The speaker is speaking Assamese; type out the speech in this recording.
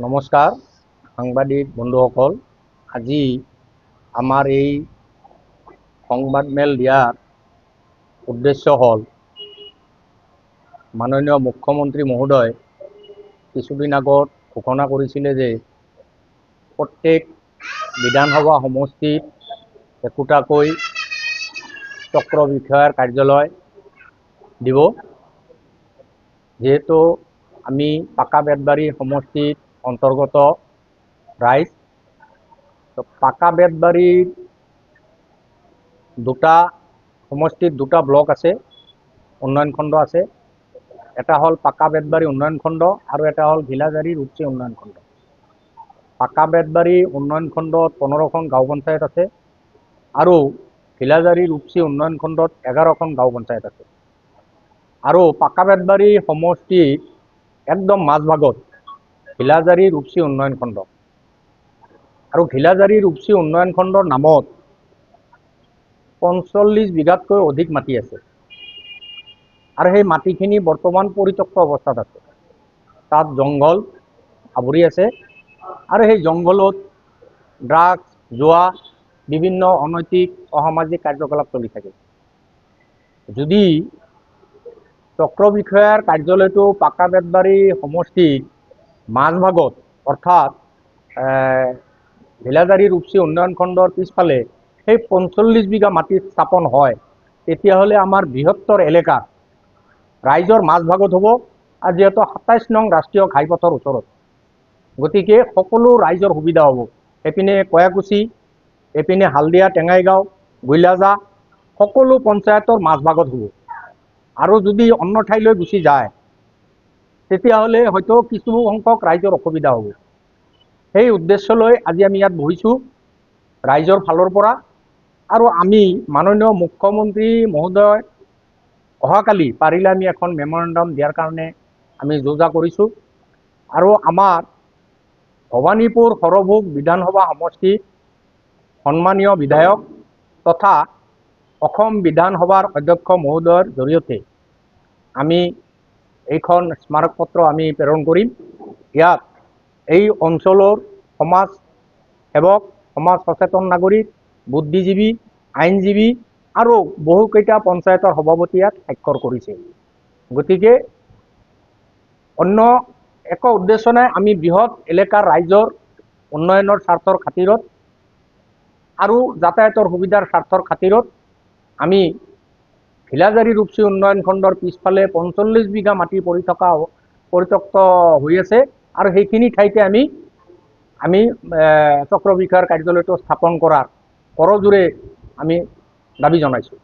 নমস্কাৰ সাংবাদিক বন্ধুসকল। আজি আমাৰ এই সংবাদমেল দিয়াৰ উদ্দেশ্য হ'ল মাননীয় মুখ্যমন্ত্ৰী মহোদয় কিছুদিন আগত ঘোষণা কৰিছিলে যে প্ৰত্যেক বিধানসভা সমষ্টিত একোটাকৈ চক্ৰ বিষয়াৰ কাৰ্যালয় দিব। যেহেতু আমি পাকা বেতবাৰী সমষ্টিত অন্তৰ্গত ৰাইজ, তো পাকা বেতবাৰীৰ দুটা সমষ্টিত দুটা ব্লক আছে, উন্নয়ন খণ্ড আছে। এটা হ'ল পাকা বেতবাৰী উন্নয়ন খণ্ড আৰু এটা হ'ল ঘিলাজাৰী ৰূপসী উন্নয়ন খণ্ড। পাকা বেতবাৰী উন্নয়ন খণ্ডত 15খন গাঁও পঞ্চায়ত আছে আৰু ঘিলাজাৰী ৰূপসী উন্নয়ন খণ্ডত 11খন গাঁও পঞ্চায়ত আছে। আৰু পাকা বেতবাৰী সমষ্টিত একদম মাজভাগত ঘিলাজাৰী ৰূপসী উন্নয়ন খণ্ড, আৰু ঘিলাজাৰী ৰূপসী উন্নয়ন খণ্ডৰ নামত 45 বিঘাতকৈ অধিক মাটি আছে। আৰু সেই মাটিখিনি বৰ্তমান পৰিত্যক্ত অৱস্থাত আছে। তাত জংঘল আৱৰি আছে আৰু সেই জংঘলত ড্ৰাগছ, জুৱা, বিভিন্ন অনৈতিক অসামাজিক কাৰ্যকলাপ চলি থাকে। যদি চক্ৰ বিষয়াৰ কাৰ্যালয়টো পাকা বেতবাৰী সমষ্টিত মাজভাগত অৰ্থাৎ ঘিলাজাৰী ৰূপসী উন্নয়ন খণ্ডৰ পিছফালে সেই 45 বিঘা মাটিত স্থাপন হয়, তেতিয়াহ'লে আমাৰ বৃহত্তৰ এলেকা ৰাইজৰ মাজভাগত হ'ব। আৰু যিহেতু 27 নং ৰাষ্ট্ৰীয় ঘাইপথৰ ওচৰত, গতিকে সকলো ৰাইজৰ সুবিধা হ'ব। এইপিনে কয়াকুছি, এইপিনে হালদিয়া, টেঙাইগাঁও, গৈলাজা সকলো পঞ্চায়তৰ মাজভাগত হ'ব। আৰু যদি অন্য ঠাইলৈ গুচি যায় তেতিয়াহ'লে হয়তো কিছু সংখ্যক ৰাইজৰ অসুবিধা হ'ব। সেই উদ্দেশ্য লৈ আজি আমি ইয়াত বহিছোঁ ৰাইজৰ ফালৰ পৰা। আৰু আমি মাননীয় মুখ্যমন্ত্ৰী মহোদয় অহাকালি পাৰিলে আমি এখন মেমৰেণ্ডাম দিয়াৰ কাৰণে আমি যোজা কৰিছোঁ। আৰু আমাৰ ভৱানীপুৰ সৰভোগ বিধানসভা সমষ্টিত সন্মানীয় বিধায়ক তথা অসম বিধানসভাৰ অধ্যক্ষ মহোদয়ৰ জৰিয়তে আমি এইখন স্মাৰকপত্ৰ আমি প্ৰেৰণ কৰিম। ইয়াত এই অঞ্চলৰ সমাজ সেৱক, সমাজ সচেতন নাগৰিক, বুদ্ধিজীৱী, আইনজীৱী আৰু বহুকেইটা পঞ্চায়তৰ সভাপতি ইয়াত স্বাক্ষৰ কৰিছে। গতিকে অন্য একো উদ্দেশ্য নাই, আমি বৃহৎ এলেকাৰ ৰাইজৰ উন্নয়নৰ স্বাৰ্থৰ খাতিৰত আৰু যাতায়াতৰ সুবিধাৰ স্বাৰ্থৰ খাতিৰত আমি ঘিলাজাৰী ৰূপসী উন্নয়ন খণ্ডৰ পিছফালে 45 বিঘা মাটি পৰিত্যক্ত হৈ আছে, আৰু সেইখিনি ঠাইতে আমি চক্ৰ বিষয়াৰ কাৰ্যালয়টো স্থাপন কৰাৰ কৰজোৰে আমি দাবী জনাইছোঁ।